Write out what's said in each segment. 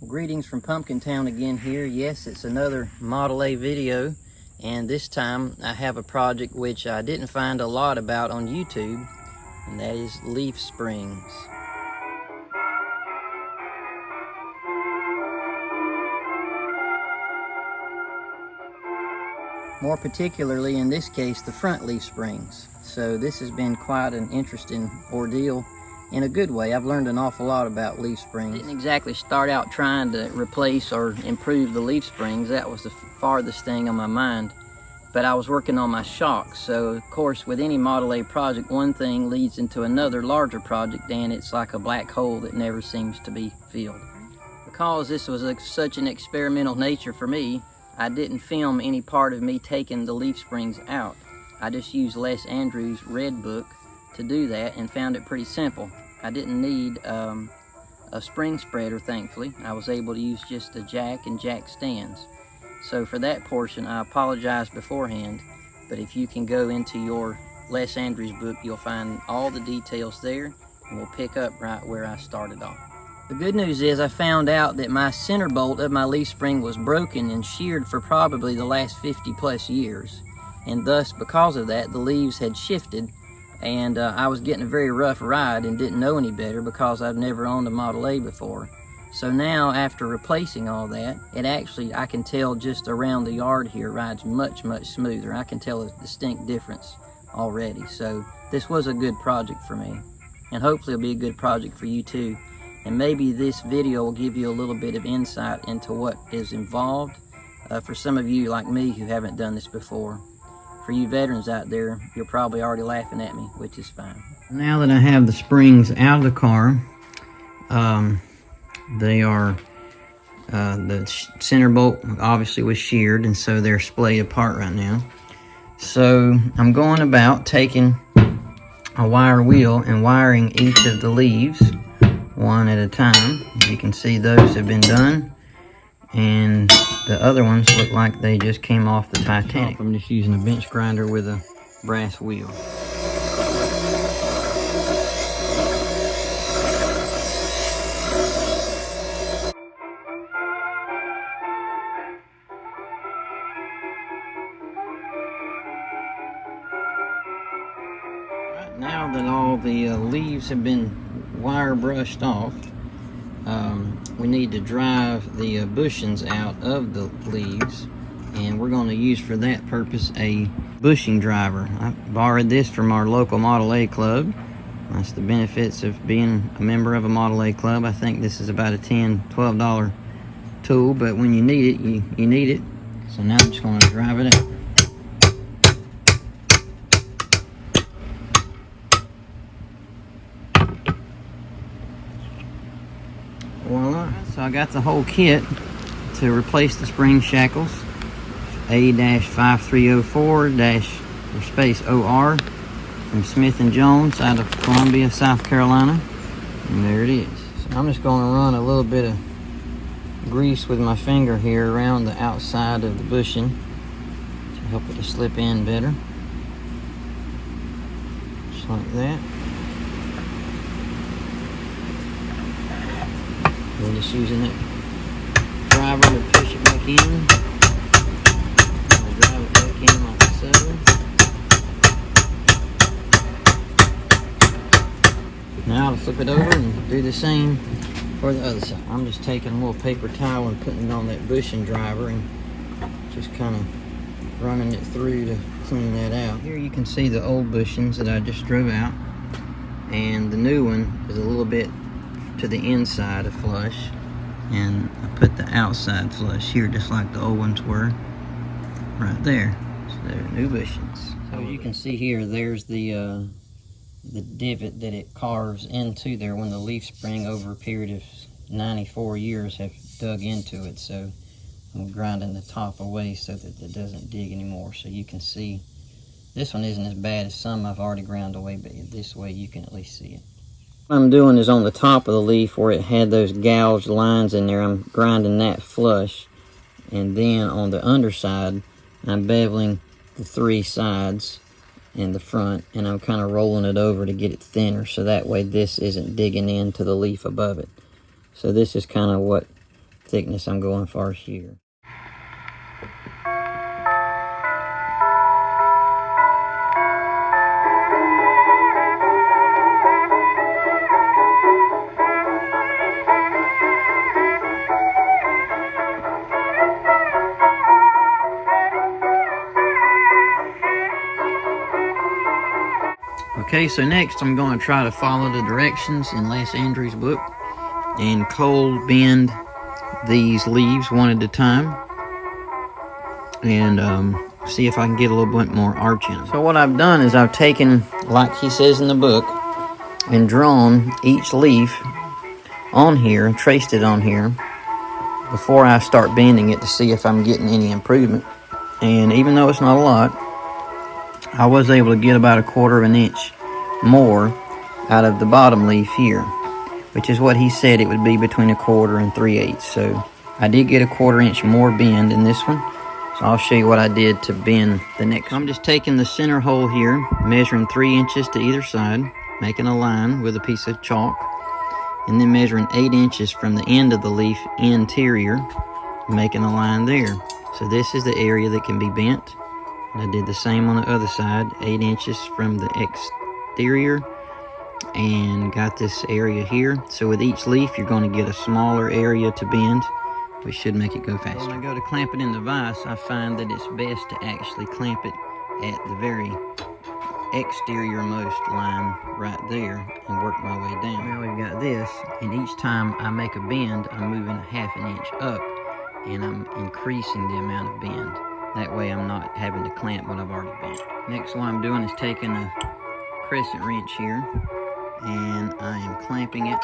Greetings from Pumpkin Town again here. Yes, it's another Model A video, and this time I have a project which I didn't find a lot about on YouTube, and that is leaf springs. More particularly in this case, the front leaf springs. So this has been quite an interesting ordeal. In a good way. I've learned an awful lot about leaf springs. I didn't exactly start out trying to replace or improve the leaf springs. That was the farthest thing on my mind. But I was working on my shocks. So of course with any Model A project, one thing leads into another larger project, and it's like a black hole that never seems to be filled. Because this was such an experimental nature for me, I didn't film any part of me taking the leaf springs out. I just used Les Andrews' Red Book to do that and found it pretty simple. I didn't need a spring spreader, thankfully. I was able to use just a jack and jack stands. So for that portion, I apologize beforehand, but if you can go into your Les Andrews book, you'll find all the details there, and we'll pick up right where I started off. The good news is I found out that my center bolt of my leaf spring was broken and sheared for probably the last 50 plus years, and thus because of that the leaves had shifted, and I was getting a very rough ride and didn't know any better because I've never owned a Model A before. So now, after replacing all that, it actually, I can tell just around the yard here, rides much, much smoother. I can tell a distinct difference already. So this was a good project for me, and hopefully it'll be a good project for you too. And maybe this video will give you a little bit of insight into what is involved for some of you like me who haven't done this before. For you veterans out there, you're probably already laughing at me, which is fine. Now that I have the springs out of the car, they are, the center bolt obviously was sheared, and so they're splayed apart right now. So I'm going about taking a wire wheel and wiring each of the leaves one at a time. As you can see, those have been done, and the other ones look like they just came off the Titanic. I'm just using a bench grinder with a brass wheel. Right, now that all the leaves have been wire brushed off, we need to drive the bushings out of the leaves, and we're going to use for that purpose a bushing driver. I borrowed this from our local Model A club. That's the benefits of being a member of a Model A club. I think this is about a $10, $12 tool, but when you need it, you need it. So now I'm just going to drive it out. Voila. So I got the whole kit to replace the spring shackles. A-5304-OR from Smith & Jones out of Columbia, South Carolina. And there it is. So I'm just going to run a little bit of grease with my finger here around the outside of the bushing to help it to slip in better. Just like that. We're just using that driver to push it back in. I'll drive it back in like so. Now to flip it over and do the same for the other side. I'm just taking a little paper towel and putting it on that bushing driver and just kind of running it through to clean that out. Here you can see the old bushings that I just drove out, and the new one is a little bit to the inside of flush, and I put the outside flush here just like the old ones were right there. So they're new bushings. So as you can see here, there's the divot that it carves into there when the leaf spring over a period of 94 years have dug into it. So I'm grinding the top away so that it doesn't dig anymore. So you can see this one isn't as bad as some I've already ground away, but this way you can at least see it. What I'm doing is on the top of the leaf where it had those gouged lines in there, I'm grinding that flush, and then on the underside I'm beveling the three sides in the front, and I'm kind of rolling it over to get it thinner so that way this isn't digging into the leaf above it. So this is kind of what thickness I'm going for here. Okay, so next I'm going to try to follow the directions in Les Andrews' book and cold bend these leaves one at a time and see if I can get a little bit more arch in them. So what I've done is I've taken, like he says in the book, and drawn each leaf on here, traced it on here before I start bending it to see if I'm getting any improvement. And even though it's not a lot, I was able to get about 1/4 of an inch more out of the bottom leaf here, which is what he said it would be between 1/4 and 3/8. So I did get 1/4 inch more bend in this one. So I'll show you what I did to bend the next one. I'm just taking the center hole here, measuring 3 inches to either side, making a line with a piece of chalk, and then measuring 8 inches from the end of the leaf interior, making a line there. So this is the area that can be bent. And I did the same on the other side, 8 inches from the exterior, and got this area here. So with each leaf, you're going to get a smaller area to bend, which should make it go faster. When I go to clamp it in the vise, I find that it's best to actually clamp it at the very exterior most line right there and work my way down. Now we've got this, and each time I make a bend, I'm moving 1/2 inch up, and I'm increasing the amount of bend. That way I'm not having to clamp what I've already bent. Next, what I'm doing is taking a crescent wrench here, and I am clamping it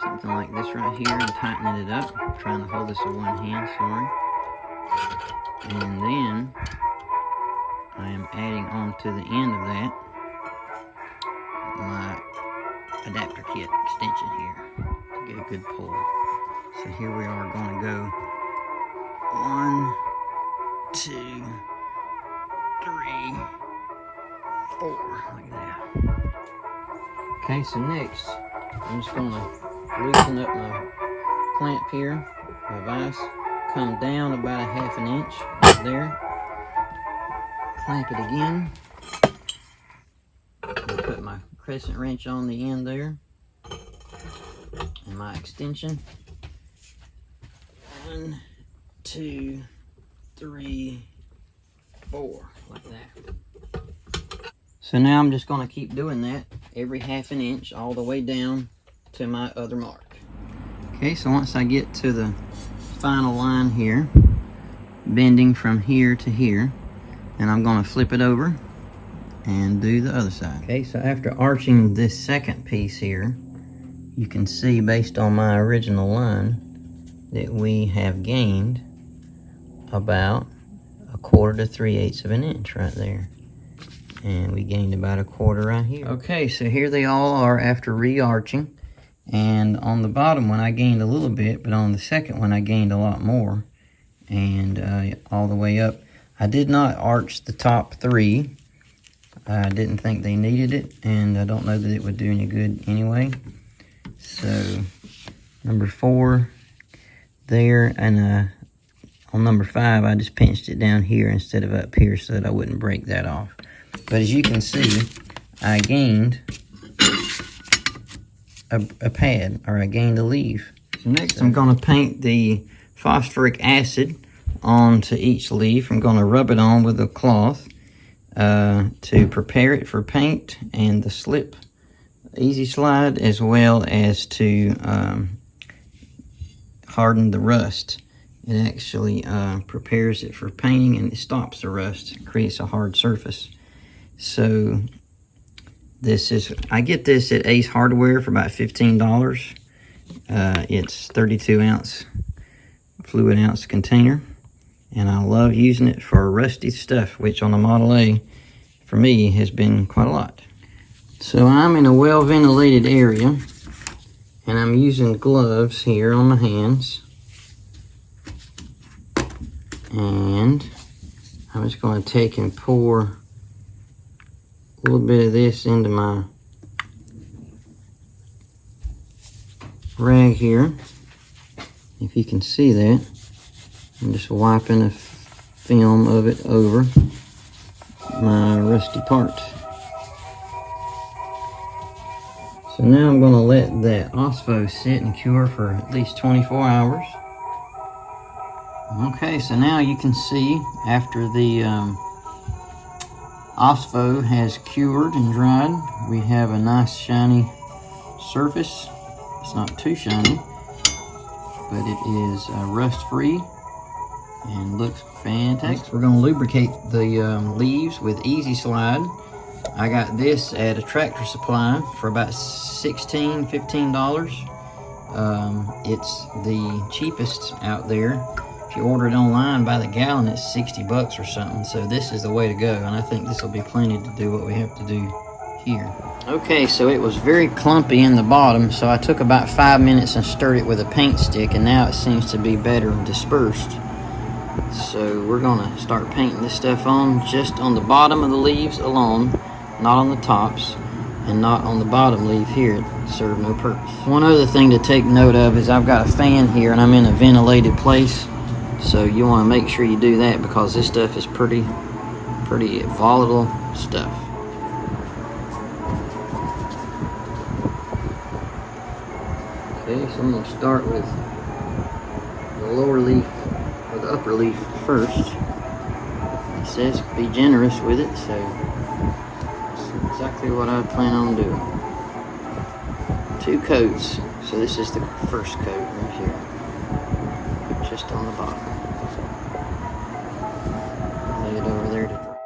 something like this right here and tightening it up. I'm trying to hold this with one hand, sorry. And then I am adding on to the end of that my adapter kit extension here to get a good pull. So here we are going to go 1, 2, 3, 4, like that. Okay, so next I'm just going to loosen up my clamp here, my vise, come down about 1/2 inch right there, clamp it again, and put my crescent wrench on the end there, and my extension. 1, 2, 3, 4, like that. So now I'm just going to keep doing that every 1/2 inch all the way down to my other mark. Okay, so once I get to the final line here, bending from here to here, and I'm going to flip it over and do the other side. Okay, so after arching this second piece here, you can see based on my original line that we have gained about 1/4 to 3/8 of an inch right there. And we gained about 1/4 right here. Okay, so here they all are after re-arching. And on the bottom one I gained a little bit, but on the second one I gained a lot more. And all the way up. I did not arch the top 3. I didn't think they needed it, and I don't know that it would do any good anyway. So number 4 there, and on number 5 I just pinched it down here instead of up here so that I wouldn't break that off. But as you can see, I gained a pad, or I gained a leaf. So next I'm going to paint the phosphoric acid onto each leaf. I'm going to rub it on with a cloth to prepare it for paint and the slip easy slide, as well as to harden the rust. It actually prepares it for painting, and it stops the rust. It creates a hard surface. So this is, I get this at Ace Hardware for about $15. It's 32 ounce fluid ounce container, and I love using it for rusty stuff, which on the Model A for me has been quite a lot. So I'm in a well ventilated area, and I'm using gloves here on my hands, and I'm just going to take and pour a little bit of this into my rag here, If you can see that, I'm just wiping a film of it over my rusty part. So now I'm going to let that OSPO sit and cure for at least 24 hours. Okay, so now you can see after the OSPO has cured and dried, we have a nice shiny surface. It's not too shiny, but it is rust-free and looks fantastic. Next, we're going to lubricate the leaves with Easy Slide. I got this at a Tractor Supply for about $15. It's the cheapest out there. If you order it online by the gallon, it's 60 bucks or something. So this is the way to go, and I think this will be plenty to do what we have to do here. Okay, so it was very clumpy in the bottom, so I took about 5 minutes and stirred it with a paint stick, and now it seems to be better dispersed. So we're gonna start painting this stuff on just on the bottom of the leaves alone, not on the tops, and not on the bottom leaf here. It served no purpose. One other thing to take note of is I've got a fan here and I'm in a ventilated place. So you want to make sure you do that because this stuff is pretty volatile stuff. Okay, so I'm going to start with the lower leaf or the upper leaf first. It says be generous with it, so that's exactly what I plan on doing. 2 coats, so this is the first coat right here. Just on the bottom. Lay it over there to dry.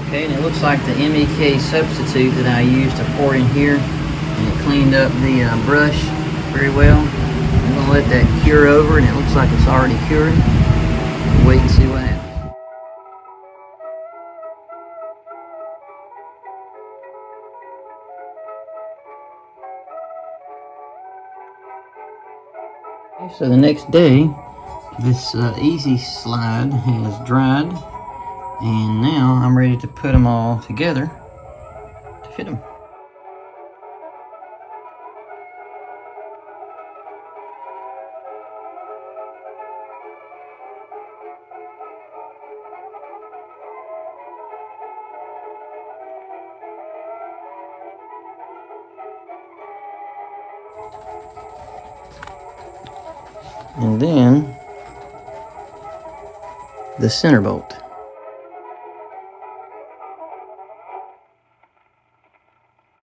Okay, and it looks like the MEK substitute that I used to pour in here, and it cleaned up the brush very well. I'm going to let that cure over, and it looks like it's already cured. We'll wait and see what happens. So the next day, this Easy Slide has dried, and now I'm ready to put them all together to fit them. And then the center bolt.